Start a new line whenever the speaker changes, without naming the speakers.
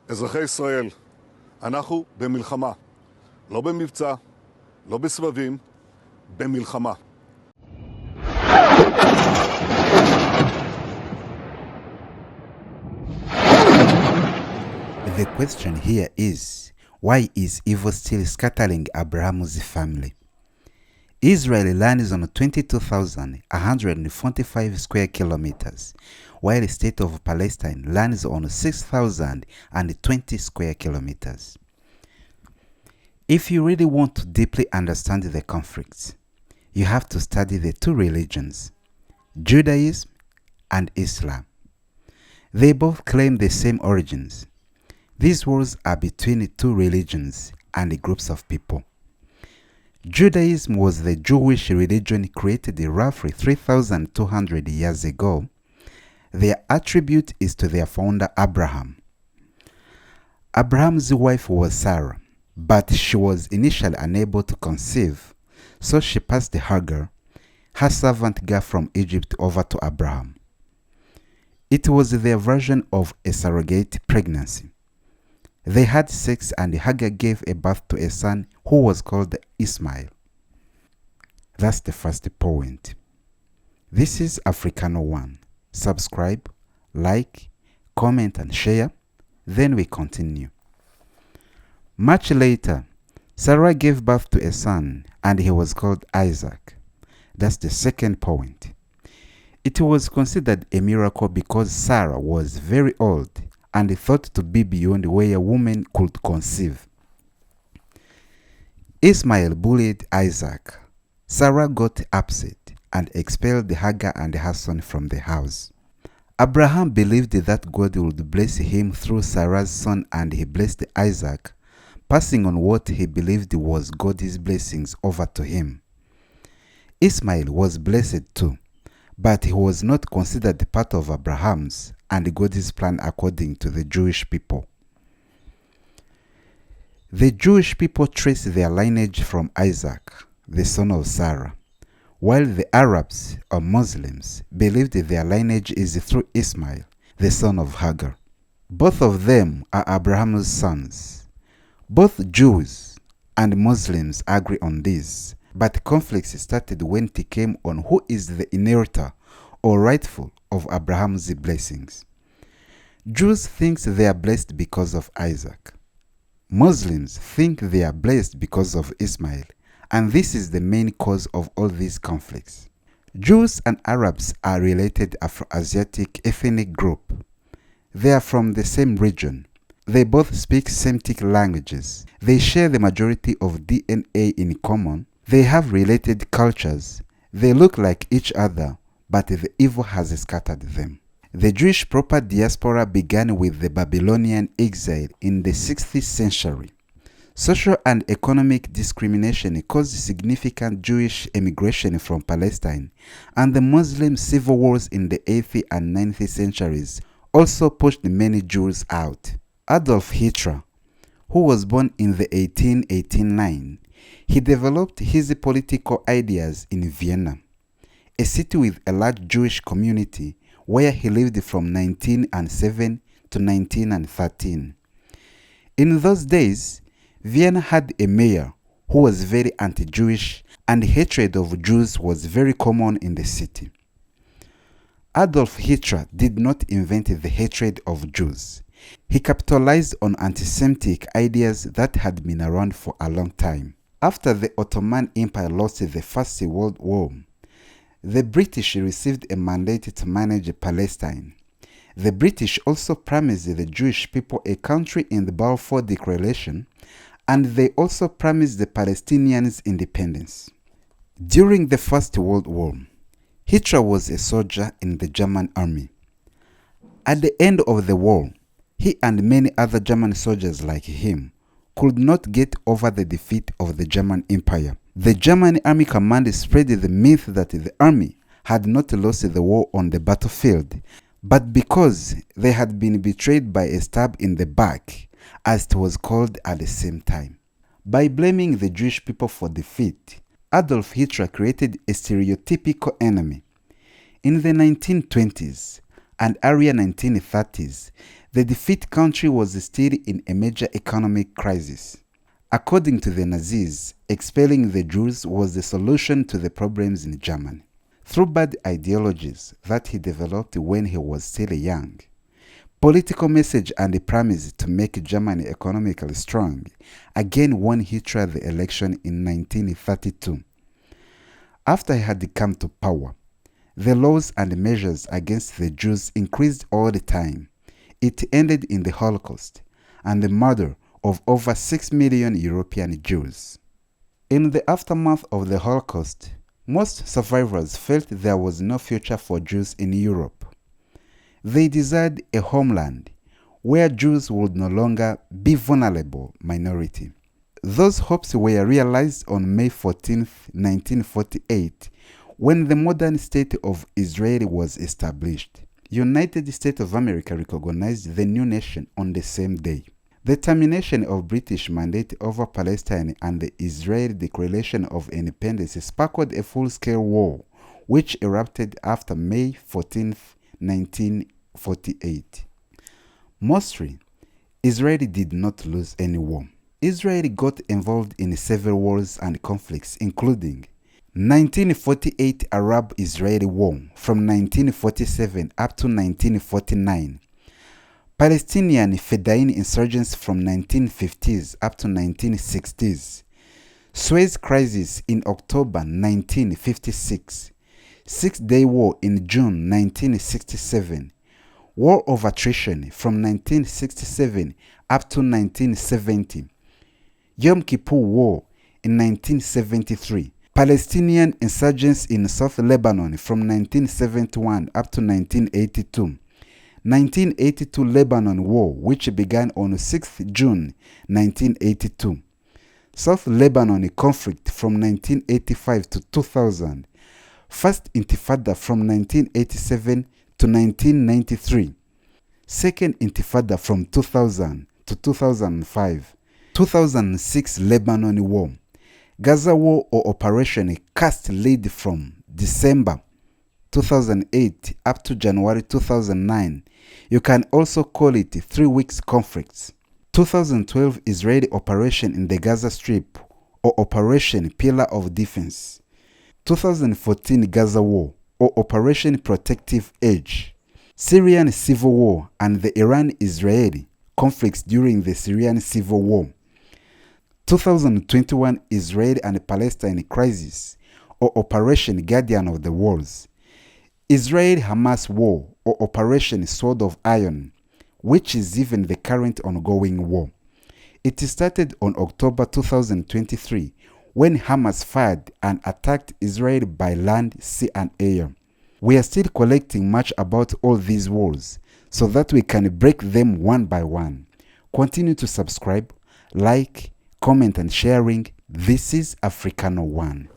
אזרחי ישראל, אנחנו במלחמה. לא במבצע, לא בסבבים, במלחמה.
The question here is, why is evil still scattering Abraham's family? Israel lands on 22,145 square kilometers, while the state of Palestine lands on 6,020 square kilometers. If you really want to deeply understand the conflicts, you have to study the two religions, Judaism and Islam. They both claim the same origins. These wars are between two religions and groups of people. Judaism was the Jewish religion created roughly 3,200 years ago. Their attribute is to their founder Abraham. Abraham's wife was Sarah, but she was initially unable to conceive, so she passed Hagar, her servant girl from Egypt, over to Abraham. It was their version of a surrogate pregnancy. They had sex and Hagar gave a birth to a son who was called Ismail. That's the first point. This is Africano 1. Subscribe, like, comment and share. Then we continue. Much later, Sarah gave birth to a son and he was called Isaac. That's the second point. It was considered a miracle because Sarah was very old and thought to be beyond where a woman could conceive. Ismail bullied Isaac. Sarah got upset and expelled Hagar and her son from the house. Abraham believed that God would bless him through Sarah's son, and he blessed Isaac, passing on what he believed was God's blessings over to him. Ismail was blessed too, but he was not considered part of Abraham's and God's plan according to the Jewish people. The Jewish people trace their lineage from Isaac, the son of Sarah, while the Arabs or Muslims believed their lineage is through Ismail, the son of Hagar. Both of them are Abraham's sons. Both Jews and Muslims agree on this, but conflicts started when it came on who is the inheritor or rightful of Abraham's blessings. Jews think they are blessed because of Isaac. Muslims think they are blessed because of Ismail, and this is the main cause of all these conflicts. Jews and Arabs are related Afro-Asiatic ethnic group. They are from the same region. They both speak Semitic languages. They share the majority of DNA in common. They have related cultures. They look like each other, but the evil has scattered them. The Jewish proper diaspora began with the Babylonian exile in the 6th century. Social and economic discrimination caused significant Jewish emigration from Palestine, and the Muslim civil wars in the 8th and 9th centuries also pushed many Jews out. Adolf Hitler, who was born in the 1889, he developed his political ideas in Vienna, a city with a large Jewish community where he lived from 1907 to 1913. In those days, Vienna had a mayor who was very anti-Jewish, and hatred of Jews was very common in the city. Adolf Hitler did not invent the hatred of Jews. He capitalized on anti-Semitic ideas that had been around for a long time. After the Ottoman Empire lost the First World War, the British received a mandate to manage Palestine. The British also promised the Jewish people a country in the Balfour Declaration, and they also promised the Palestinians independence. During the First World War, Hitler was a soldier in the German army. At the end of the war, he and many other German soldiers like him could not get over the defeat of the German Empire. The German army command spread the myth that the army had not lost the war on the battlefield, but because they had been betrayed by a stab in the back, as it was called at the same time. By blaming the Jewish people for defeat, Adolf Hitler created a stereotypical enemy. In the 1920s and early 1930s, The defeat country was still in a major economic crisis. According to the Nazis, expelling the Jews was the solution to the problems in Germany. Through bad ideologies that he developed when he was still young, political message and the promise to make Germany economically strong again won Hitler the election in 1932. After he had come to power, the laws and measures against the Jews increased all the time. It ended in the Holocaust and the murder of over 6 million European Jews. In the aftermath of the Holocaust, most survivors felt there was no future for Jews in Europe. They desired a homeland where Jews would no longer be vulnerable minority. Those hopes were realized on May 14, 1948, when the modern state of Israel was established. United States of America recognized the new nation on the same day. The termination of British mandate over Palestine and the Israeli Declaration of Independence sparked a full-scale war, which erupted after May 14, 1948. Mostly, Israel did not lose any war. Israel got involved in several wars and conflicts, including 1948 Arab-Israeli War from 1947 up to 1949, Palestinian Fedayeen insurgents from 1950s up to 1960s, Suez Crisis in October 1956, Six-Day War in June 1967, War of Attrition from 1967 up to 1970, Yom Kippur War in 1973, Palestinian insurgents in South Lebanon from 1971 up to 1982, 1982 Lebanon War, which began on 6 June 1982, South Lebanon conflict from 1985 to 2000, First Intifada from 1987 to 1993, Second Intifada from 2000 to 2005, 2006 Lebanon War, Gaza War or Operation Cast Lead from December 2008 up to January 2009. You can also call it 3 weeks conflicts. 2012 Israeli operation in the Gaza Strip or Operation Pillar of Defense. 2014 Gaza War or Operation Protective Edge. Syrian Civil War and the Iran-Israeli conflicts during the Syrian Civil War. 2021 Israel and Palestine crisis or Operation Guardian of the Walls. Israel-Hamas War or Operation Sword of Iron, which is even the current ongoing war. It started on October 2023 when Hamas fired and attacked Israel by land, sea and air. We are still collecting much about all these wars so that we can break them one by one. Continue to subscribe, like, comment and sharing. This is Africano One.